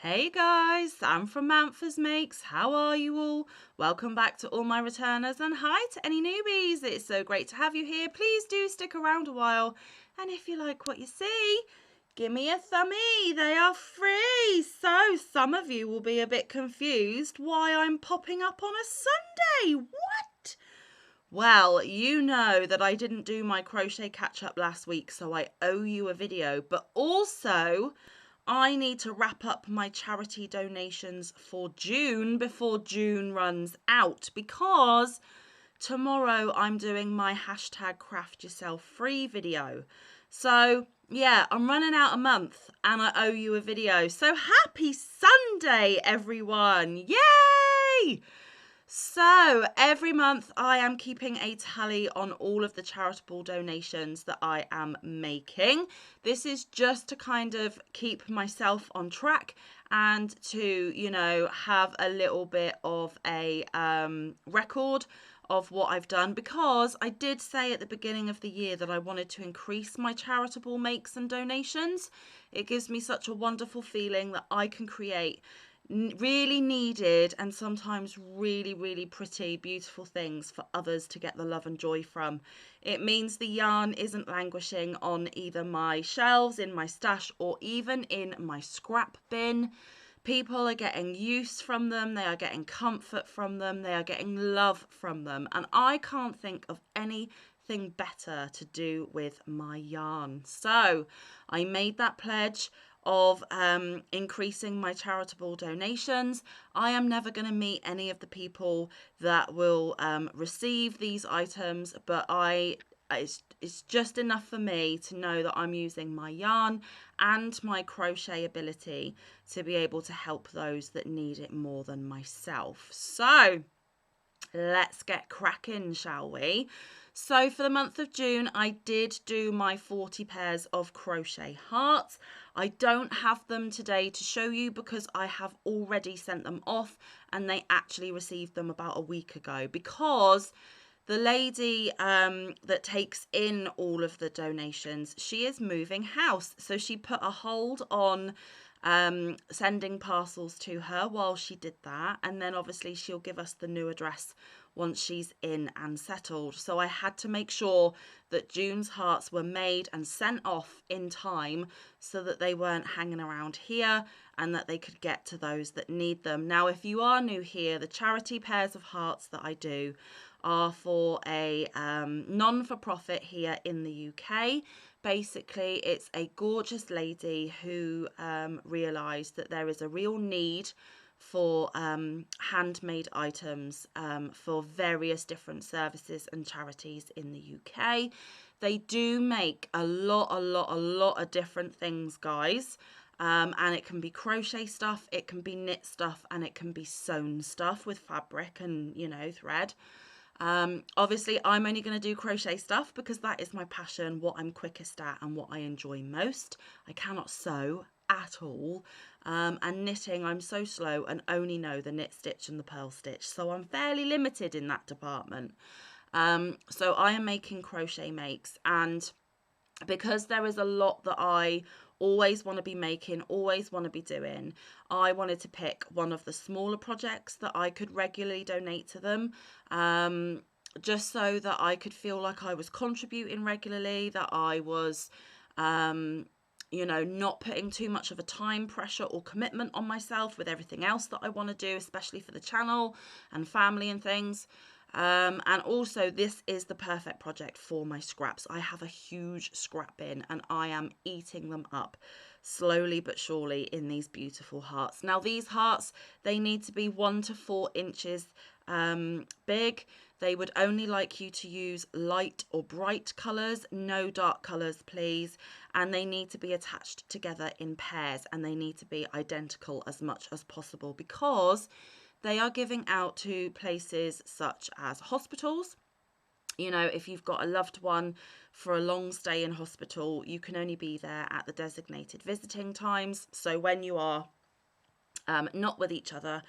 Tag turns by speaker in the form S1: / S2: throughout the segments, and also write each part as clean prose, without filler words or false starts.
S1: Hey guys, Sam from Manfa's Makes. How are you all? Welcome back to all my returners and hi to any newbies. It's so great to have you here. Please do stick around a while. And if you like what you see, give me a thumbie. They are free. So some of you will be a bit confused why I'm popping up on a Sunday. What? Well, you know that I didn't do my crochet catch up last week, so I owe you a video, but also I need to wrap up my charity donations for June before June runs out because tomorrow I'm doing my hashtag craft yourself free video. So yeah, I'm running out a month and I owe you a video. So happy Sunday, everyone. Yay! So every month I am keeping a tally on all of the charitable donations that I am making. This is just to kind of keep myself on track and to, have a little bit of a record of what I've done, because I did say at the beginning of the year that I wanted to increase my charitable makes and donations. It gives me such a wonderful feeling that I can create really needed and sometimes really pretty beautiful things for others to get the love and joy from. It means the yarn isn't languishing on either my shelves, in my stash, or even in my scrap bin. People are getting use from them, they are getting comfort from them, they are getting love from them, and I can't think of anything better to do with my yarn. So I made that pledge of increasing my charitable donations. I am never going to meet any of the people that will receive these items, but it's just enough for me to know that I'm using my yarn and my crochet ability to be able to help those that need it more than myself. So let's get cracking, shall we? So for the month of June, I did do my 40 pairs of crochet hearts. I don't have them today to show you because I have already sent them off and they actually received them about a week ago, because the lady that takes in all of the donations, she is moving house. So she put a hold on sending parcels to her while she did that. And then obviously she'll give us the new address once she's in and settled. So I had to make sure that June's hearts were made and sent off in time so that they weren't hanging around here and that they could get to those that need them. Now, if you are new here, the charity pairs of hearts that I do are for a non-for-profit here in the UK. Basically, it's a gorgeous lady who realised that there is a real need for handmade items for various different services and charities in the UK. They do make a lot of different things, guys. And it can be crochet stuff, it can be knit stuff, and it can be sewn stuff with fabric and, thread. Obviously, I'm only going to do crochet stuff because that is my passion, what I'm quickest at and what I enjoy most. I cannot sew at all. And knitting, I'm so slow and only know the knit stitch and the purl stitch. So I'm fairly limited in that department. So I am making crochet makes, and because there is a lot that I always want to be making, always want to be doing, I wanted to pick one of the smaller projects that I could regularly donate to them, just so that I could feel like I was contributing regularly, that I was, not putting too much of a time pressure or commitment on myself with everything else that I want to do, especially for the channel and family and things. And also, this is the perfect project for my scraps. I have a huge scrap bin and I am eating them up slowly but surely in these beautiful hearts. Now, these hearts, they need to be 1 to 4 inches big. They would only like you to use light or bright colours, no dark colours, please. And they need to be attached together in pairs, and they need to be identical as much as possible, because they are giving out to places such as hospitals. If you've got a loved one for a long stay in hospital, you can only be there at the designated visiting times. So when you are not with each other,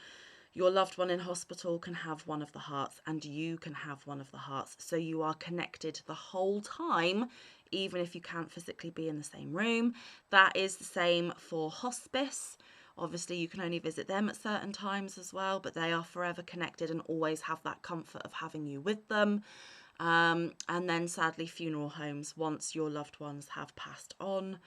S1: your loved one in hospital can have one of the hearts and you can have one of the hearts. So you are connected the whole time, even if you can't physically be in the same room. That is the same for hospice Obviously, you can only visit them at certain times as well, but they are forever connected and always have that comfort of having you with them. And then sadly, funeral homes, once your loved ones have passed on,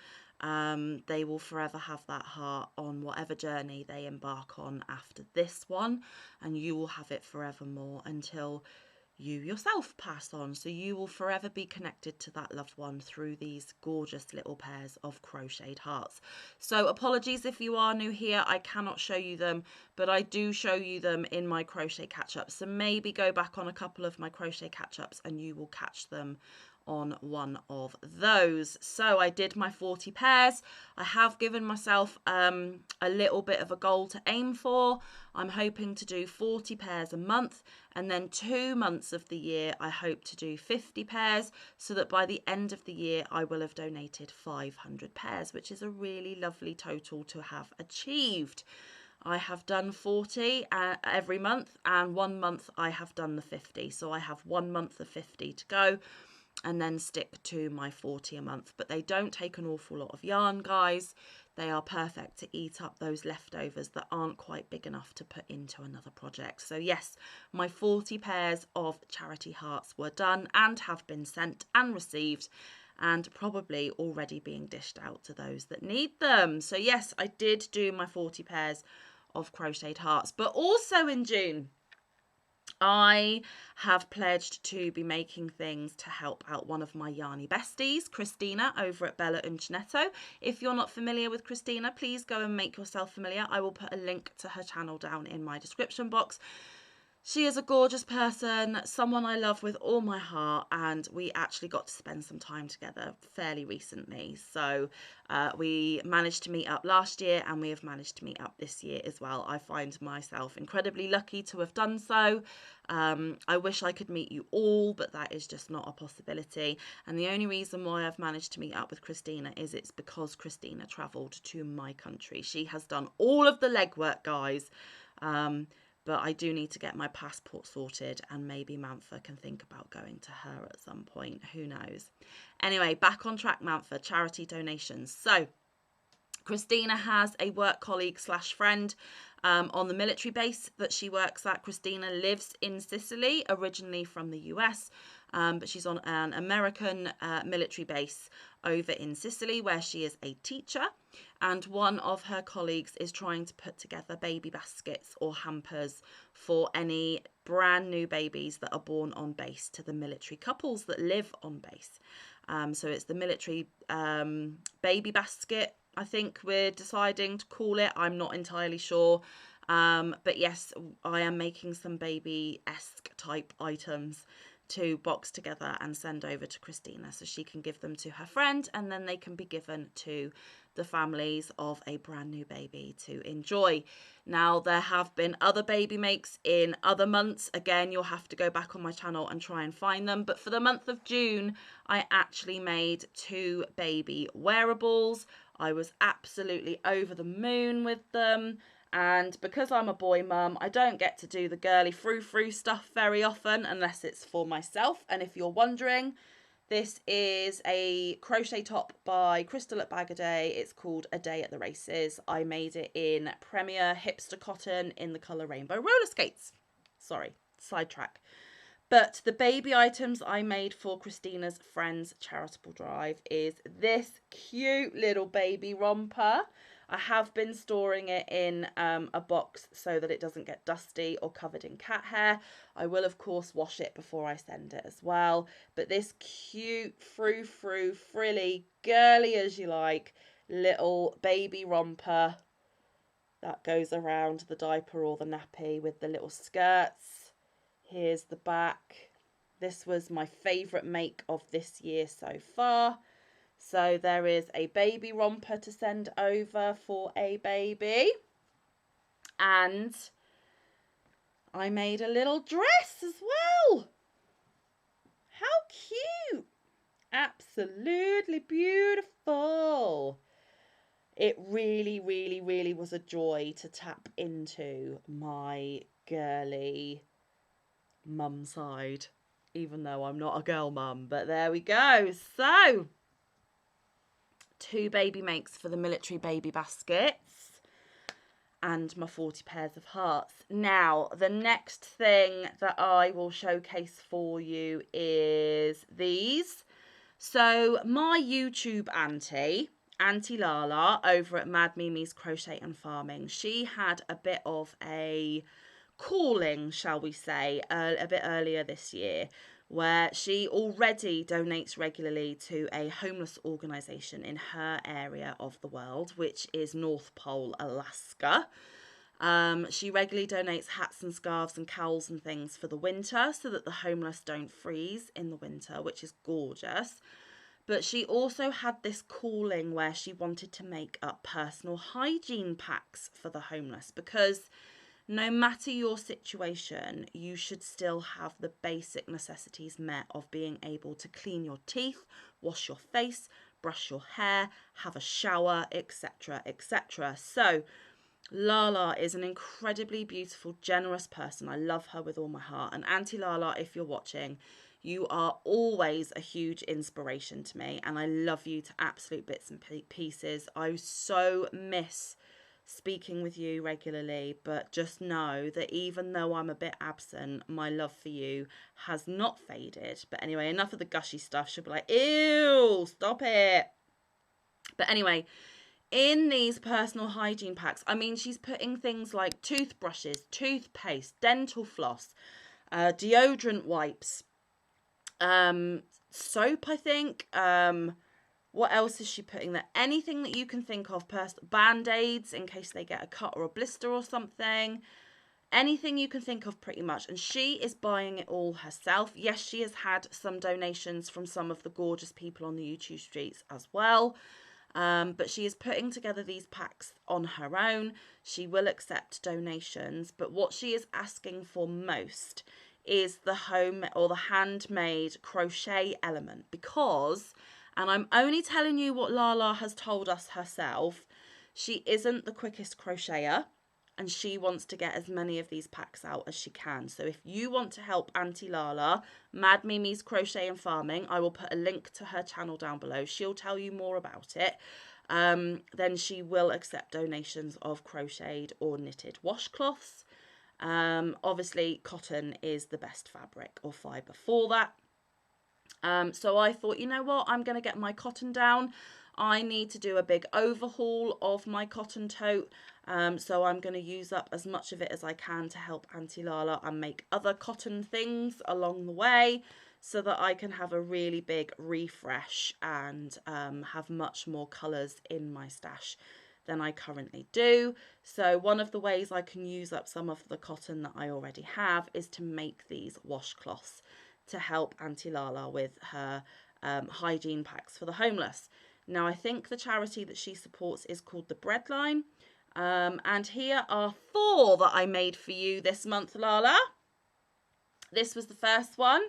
S1: they will forever have that heart on whatever journey they embark on after this one, and you will have it forevermore until you yourself pass on. So you will forever be connected to that loved one through these gorgeous little pairs of crocheted hearts. So apologies if you are new here, I cannot show you them, but I do show you them in my crochet catch-ups. So maybe go back on a couple of my crochet catch-ups and you will catch them on one of those. So I did my 40 pairs. I have given myself a little bit of a goal to aim for. I'm hoping to do 40 pairs a month, and then 2 months of the year I hope to do 50 pairs, so that by the end of the year I will have donated 500 pairs, which is a really lovely total to have achieved. I have done 40 every month, and 1 month I have done the 50. So I have 1 month of 50 to go, and then stick to my 40 a month. But they don't take an awful lot of yarn, guys. They are perfect to eat up those leftovers that aren't quite big enough to put into another project. So yes, my 40 pairs of charity hearts were done and have been sent and received, and probably already being dished out to those that need them. So yes, I did do my 40 pairs of crocheted hearts. But also in June, I have pledged to be making things to help out one of my yarny besties, Christina, over at Bella Uncinetto. If you're not familiar with Christina, please go and make yourself familiar. I will put a link to her channel down in my description box. She is a gorgeous person, someone I love with all my heart, and we actually got to spend some time together fairly recently. So we managed to meet up last year, and we have managed to meet up this year as well. I find myself incredibly lucky to have done so. I wish I could meet you all, but that is just not a possibility. And the only reason why I've managed to meet up with Christina is it's because Christina travelled to my country. She has done all of the legwork, guys. But I do need to get my passport sorted, and maybe Manfa can think about going to her at some point. Who knows? Anyway, back on track, Manfa, charity donations. So Christina has a work colleague / friend on the military base that she works at. Christina lives in Sicily, originally from the US, but she's on an American military base over in Sicily, where she is a teacher. And one of her colleagues is trying to put together baby baskets or hampers for any brand new babies that are born on base to the military couples that live on base. So it's the military baby basket, I think we're deciding to call it. I'm not entirely sure. But yes, I am making some baby-esque type items to box together and send over to Christina so she can give them to her friend, and then they can be given to the families of a brand new baby to enjoy. Now, there have been other baby makes in other months. Again, you'll have to go back on my channel and try and find them. But for the month of June, I actually made 2 baby wearables. I was absolutely over the moon with them. And because I'm a boy mum, I don't get to do the girly frou-frou stuff very often unless it's for myself. And if you're wondering, this is a crochet top by Crystal at Bag A Day. It's called A Day at the Races. I made it in Premier Hipster Cotton in the colour Rainbow Roller Skates. Sorry, sidetrack. But the baby items I made for Christina's friend's charitable drive is this cute little baby romper. I have been storing it in a box so that it doesn't get dusty or covered in cat hair. I will, of course, wash it before I send it as well. But this cute, frou-frou, frilly, girly as you like, little baby romper that goes around the diaper or the nappy with the little skirts. Here's the back. This was my favourite make of this year so far. So there is a baby romper to send over for a baby. And I made a little dress as well. How cute. Absolutely beautiful. It really, really, really was a joy to tap into my girly mum side, even though I'm not a girl mum, but there we go. So 2 baby makes for the military baby baskets. and my 40 pairs of hearts. Now, the next thing that I will showcase for you is these. So my YouTube Auntie Lala over at Mad Mimi's Crochet and Farming, she had a bit of a calling, shall we say, a bit earlier this year, where she already donates regularly to a homeless organisation in her area of the world, which is North Pole, Alaska. She regularly donates hats and scarves and cowls and things for the winter so that the homeless don't freeze in the winter, which is gorgeous. But she also had this calling where she wanted to make up personal hygiene packs for the homeless, because no matter your situation, you should still have the basic necessities met of being able to clean your teeth, wash your face, brush your hair, have a shower, etc., etc. So Lala is an incredibly beautiful, generous person. I love her with all my heart. And Auntie Lala, if you're watching, you are always a huge inspiration to me, and I love you to absolute bits and pieces. I so miss speaking with you regularly, but just know that even though I'm a bit absent, my love for you has not faded. But anyway, enough of the gushy stuff. She'll be like, ew, stop it. But anyway, in these personal hygiene packs, I mean, she's putting things like toothbrushes, toothpaste, dental floss, deodorant wipes, soap, I think. What else is she putting there? Anything that you can think of. Band-aids in case they get a cut or a blister or something. Anything you can think of, pretty much. And she is buying it all herself. Yes, she has had some donations from some of the gorgeous people on the YouTube streets as well. But she is putting together these packs on her own. She will accept donations. But what she is asking for most is the home or the handmade crochet element, because, and I'm only telling you what Lala has told us herself, she isn't the quickest crocheter, and she wants to get as many of these packs out as she can. So if you want to help Auntie Lala, Mad Mimi's Crochet and Farming, I will put a link to her channel down below. She'll tell you more about it. Then she will accept donations of crocheted or knitted washcloths. Obviously, cotton is the best fabric or fibre for that. So I thought, you know what, I'm going to get my cotton down. I need to do a big overhaul of my cotton tote. So I'm going to use up as much of it as I can to help Auntie Lala and make other cotton things along the way, so that I can have a really big refresh and have much more colours in my stash than I currently do. So one of the ways I can use up some of the cotton that I already have is to make these washcloths to help Auntie Lala with her hygiene packs for the homeless. Now, I think the charity that she supports is called the Breadline. And here are 4 that I made for you this month, Lala. This was the first one.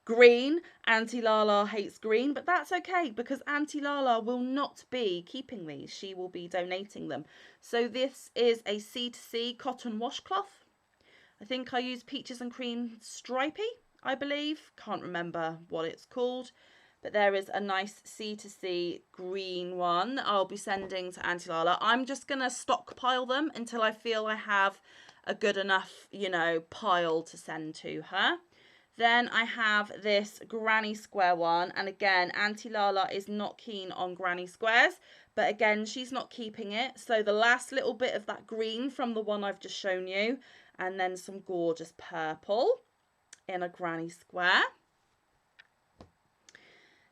S1: Green. Auntie Lala hates green, but that's okay, because Auntie Lala will not be keeping these. She will be donating them. So this is a C2C cotton washcloth. I think I used Peaches and Cream Stripey, I believe. Can't remember what it's called. But there is a nice C2C green one that I'll be sending to Auntie Lala. I'm just going to stockpile them until I feel I have a good enough, pile to send to her. Then I have this granny square one. And again, Auntie Lala is not keen on granny squares. But again, she's not keeping it. So the last little bit of that green from the one I've just shown you. And then some gorgeous purple in a granny square.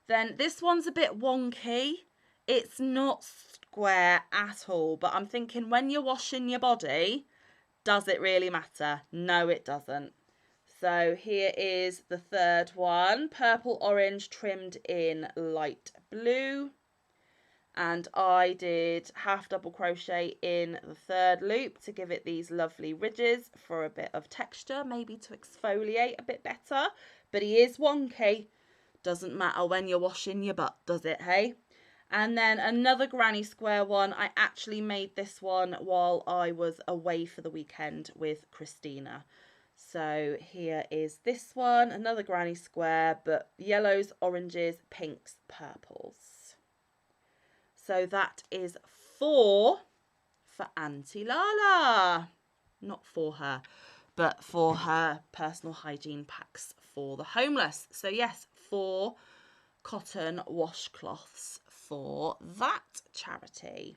S1: Then this one's a bit wonky. It's not square at all. But I'm thinking, when you're washing your body, does it really matter? No, it doesn't. So here is the third one, purple orange trimmed in light blue. And I did half double crochet in the third loop to give it these lovely ridges for a bit of texture, maybe to exfoliate a bit better. But he is wonky. Doesn't matter when you're washing your butt, does it, hey? And then another granny square one. I actually made this one while I was away for the weekend with Christina. So here is this one, another granny square, but yellows, oranges, pinks, purples. So that is 4 for Auntie Lala. Not for her, but for her personal hygiene packs for the homeless. So yes, 4 cotton washcloths for that charity.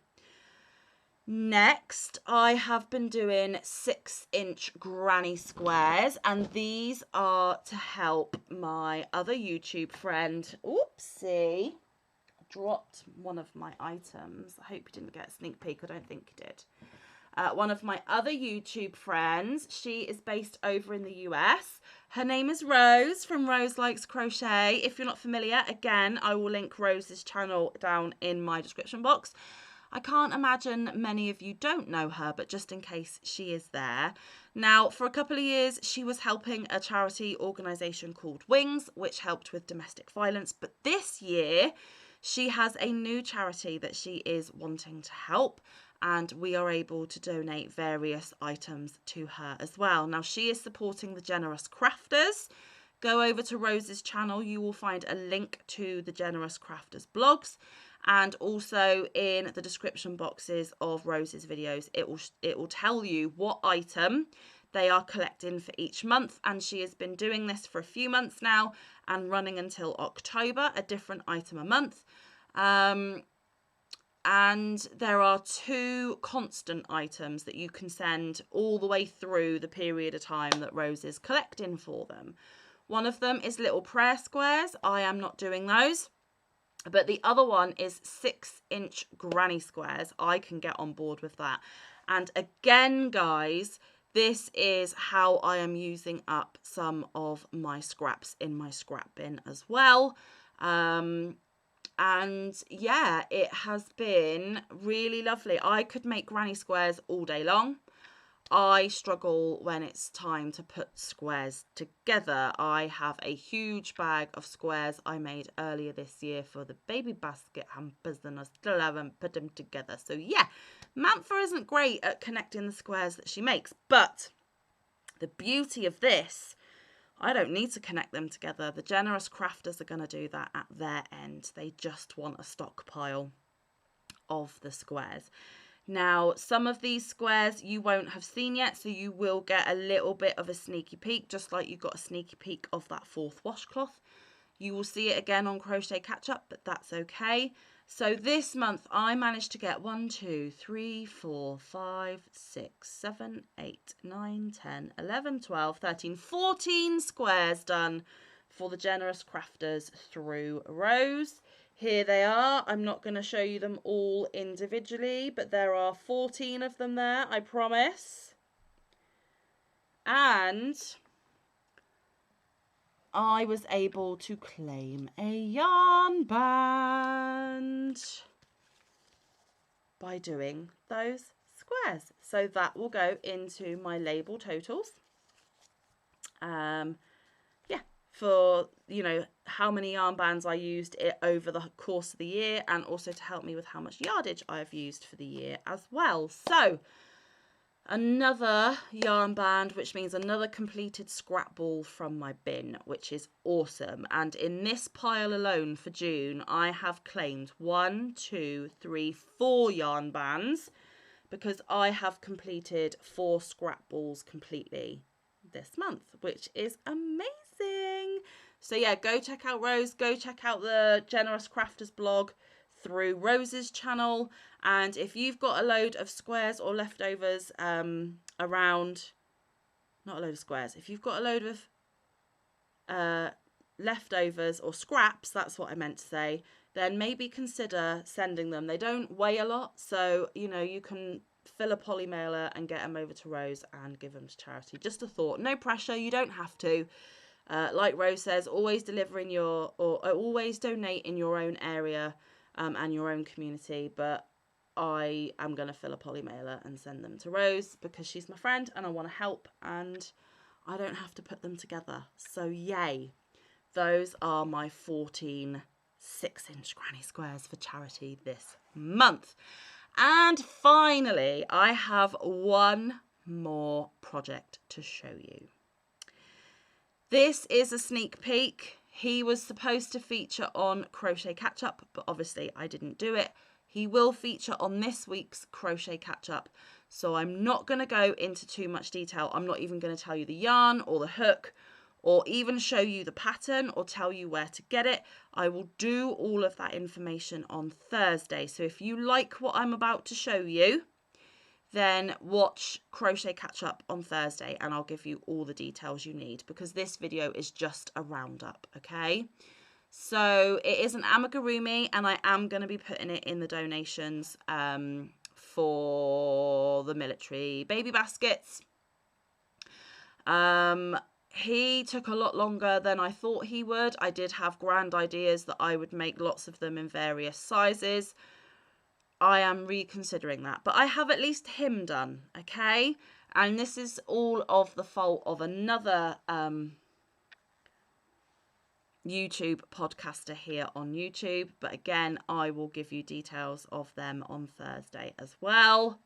S1: Next, I have been doing 6-inch granny squares, and these are to help my other YouTube friend. Oopsie, dropped one of my items. I hope you didn't get a sneak peek. I don't think you did. One of my other YouTube friends. She is based over in the US. Her name is Rose from Rose Likes Crochet. If you're not familiar, again, I will link Rose's channel down in my description box. I can't imagine many of you don't know her, but just in case, she is there. Now, for a couple of years, she was helping a charity organisation called Wings, which helped with domestic violence. But this year, she has a new charity that she is wanting to help, and we are able to donate various items to her as well. Now, she is supporting the Generous Crafters. Go over to Rose's channel. You will find a link to the Generous Crafters blogs. And also in the description boxes of Rose's videos, it will tell you what item they are collecting for each month. And she has been doing this for a few months now and running until October, a different item a month. And there are 2 constant items that you can send all the way through the period of time that Rose is collecting for them. One of them is little prayer squares. I am not doing those. But the other one is 6-inch granny squares. I can get on board with that. And again, guys, this is how I am using up some of my scraps in my scrap bin as well. And yeah, it has been really lovely. I could make granny squares all day long. I struggle when it's time to put squares together. I have a huge bag of squares I made earlier this year for the baby basket hampers, and I still haven't put them together. So yeah, Manfa isn't great at connecting the squares that she makes, but the beauty of this, I don't need to connect them together. The Generous Crafters are going to do that at their end. They just want a stockpile of the squares. Now, some of these squares you won't have seen yet, so you will get a little bit of a sneaky peek, just like you got a sneaky peek of that 4th washcloth. You will see it again on Crochet Catch Up, but that's okay. So this month I managed to get 1, 2, 3, 4, 5, 6, 7, 8, 9, 10, 11, 12, 13, 14 squares done for the Generous Crafters through Rose. Here they are. I'm not going to show you them all individually, but there are 14 of them there, I promise. And I was able to claim a yarn band by doing those squares. So that will go into my label totals. For, you know, how many yarn bands I used it over the course of the year, and also to help me with how much yardage I've used for the year as well. So another yarn band, which means another completed scrap ball from my bin, which is awesome. And in this pile alone for June, I have claimed 1, 2, 3, 4 yarn bands, because I have completed 4 scrap balls completely this month, which is amazing. So yeah, go check out Rose, go check out the Generous Crafters blog through Rose's channel, and if you've got a load of squares or leftovers around, not a load of squares, if you've got a load of leftovers or scraps, that's what I meant to say, then maybe consider sending them. They don't weigh a lot, so you know, you can fill a poly mailer and get them over to Rose and give them to charity. Just a thought, no pressure, you don't have to. Like Rose says, always deliver in your, or always donate in your own area and your own community. But I am going to fill a poly mailer and send them to Rose because she's my friend and I want to help, and I don't have to put them together. So yay. Those are my 14 6-inch granny squares for charity this month. And finally, I have one more project to show you. This is a sneak peek. He was supposed to feature on Crochet Catch Up, but obviously I didn't do it. he will feature on this week's crochet catch-up. So I'm not going to go into too much detail. I'm not even going to tell you the yarn or the hook or even show you the pattern or tell you where to get it. I will do all of that information on Thursday. So if you like what I'm about to show you, then watch Crochet Catch Up on Thursday and I'll give you all the details you need, because this video is just a roundup, okay? So it is an amigurumi and I am going to be putting it in the donations for the military baby baskets. He took a lot longer than I thought he would. I did have grand ideas that I would make lots of them in various sizes. I am reconsidering that, but I have at least him done, okay? And this is all of the fault of another YouTube podcaster here on YouTube, but again, I will give you details of them on Thursday as well.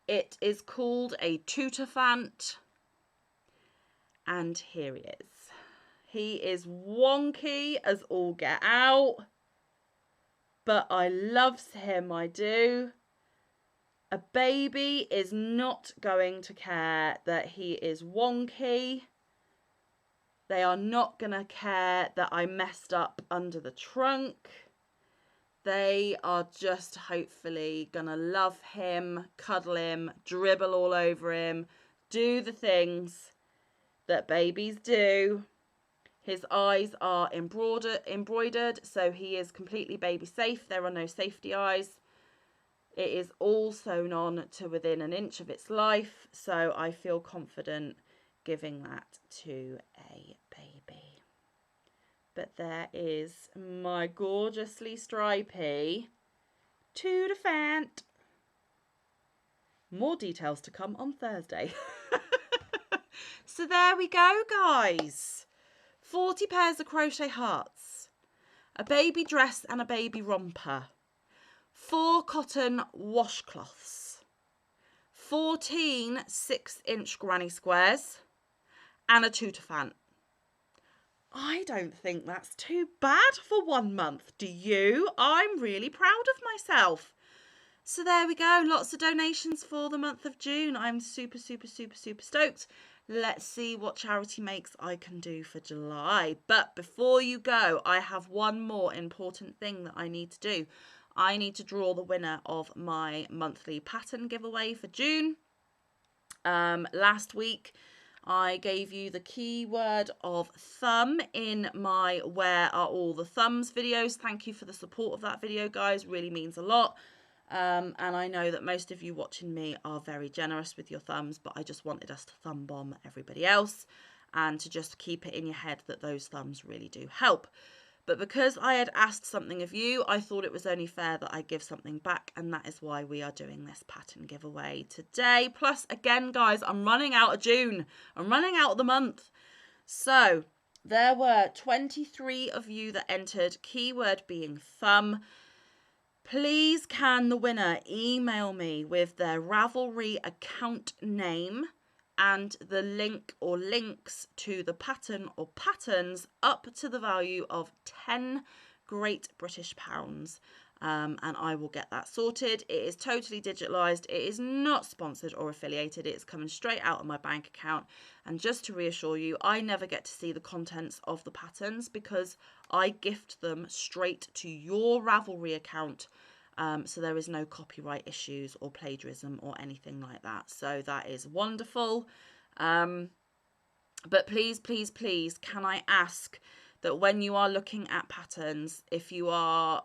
S1: It is called a Tutorfant, and here he is. He is wonky as all get out, but I loves him, I do. A baby is not going to care that he is wonky. They are not going to care that I messed up under the trunk. They are just hopefully going to love him, cuddle him, dribble all over him, do the things that babies do. His eyes are embroidered, so he is completely baby safe. There are no safety eyes. It is all sewn on to within an inch of its life, so I feel confident giving that to a baby. But there is my gorgeously stripy Tutorfant. More details to come on Thursday. So there we go, guys. 40 pairs of crochet hearts, a baby dress and a baby romper, 4 cotton washcloths, 14 6-inch granny squares, and a Tutorfant. I don't think that's too bad for 1 month, do you? I'm really proud of myself. So there we go, lots of donations for the month of June. I'm super stoked. Let's see what charity makes I can do for July. But before you go, I have one more important thing that I need to do. I need to draw the winner of my monthly pattern giveaway for June. Last week, I gave you the keyword of thumb in my Where Are All the Thumbs videos. Thank you for the support of that video, guys. Really means a lot. And I know that most of you watching me are very generous with your thumbs, but I just wanted us to thumb bomb everybody else and to just keep it in your head that those thumbs really do help. But because I had asked something of you, I thought it was only fair that I give something back, and that is why we are doing this pattern giveaway today. Plus, again, guys, I'm running out of June. I'm running out of the month. So there were 23 of you that entered, keyword being thumb. Please can the winner email me with their Ravelry account name and the link or links to the pattern or patterns up to the value of 10 Great British pounds. And I will get that sorted. It is totally digitalised. It is not sponsored or affiliated. It's coming straight out of my bank account. And just to reassure you, I never get to see the contents of the patterns because I gift them straight to your Ravelry account. So there is no copyright issues or plagiarism or anything like that. So that is wonderful. But please, can I ask that when you are looking at patterns, if you are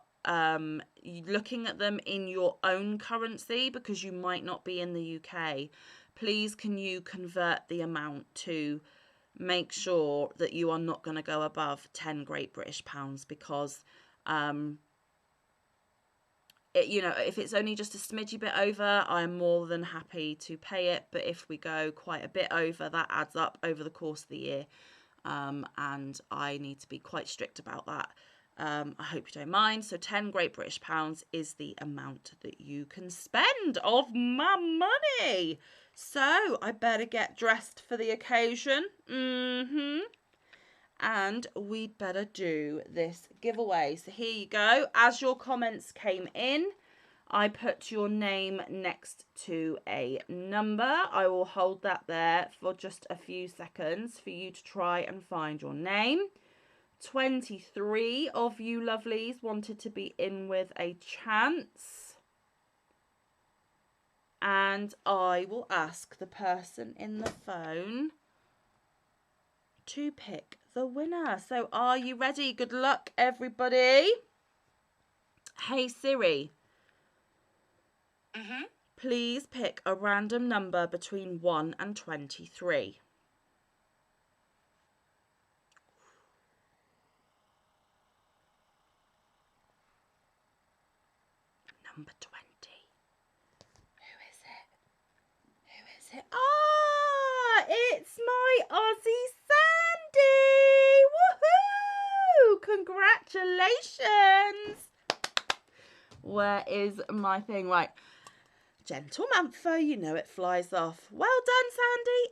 S1: looking at them in your own currency, because you might not be in the UK, please can you convert the amount to make sure that you are not going to go above 10 Great British pounds, because if it's only just a smidgy bit over, I'm more than happy to pay it. But if we go quite a bit over, that adds up over the course of the year. And I need to be quite strict about that. I hope you don't mind. So 10 Great British pounds is the amount that you can spend of my money. So I better get dressed for the occasion. And we'd better do this giveaway. So here you go. As your comments came in, I put your name next to a number. I will hold that there for just a few seconds for you to try and find your name. 23 of you lovelies wanted to be in with a chance. And I will ask the person in the phone to pick the winner. So are you ready? Good luck, everybody. Hey Siri. Please pick a random number between 1 and 23. Number 20. Who is it? Who is it? Ah, it's my Aussie Sandy! Woohoo! Congratulations! Where is my thing? Right. Gentle Manfa, you know it flies off. Well done, Sandy.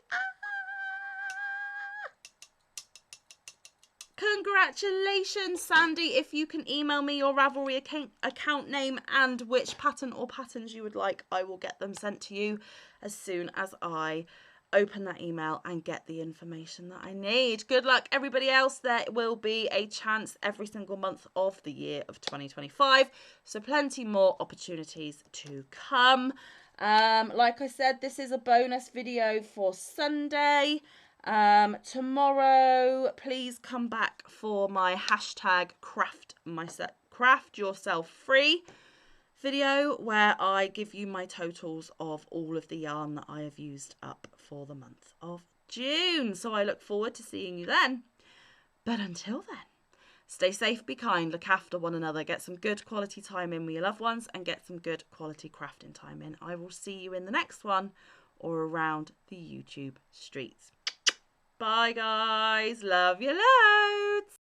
S1: Congratulations, Sandy. If you can email me your Ravelry account name and which pattern or patterns you would like, I will get them sent to you as soon as I open that email and get the information that I need. Good luck, everybody else. There will be a chance every single month of the year of 2025. So plenty more opportunities to come. Like I said, this is a bonus video for Sunday. Tomorrow, please come back for my hashtag craft yourself free video where I give you my totals of all of the yarn that I have used up for the month of June. So I look forward to seeing you then. But until then, stay safe, be kind, look after one another, get some good quality time in with your loved ones and get some good quality crafting time in. I will see you in the next one or around the YouTube streets. Bye guys, love you loads.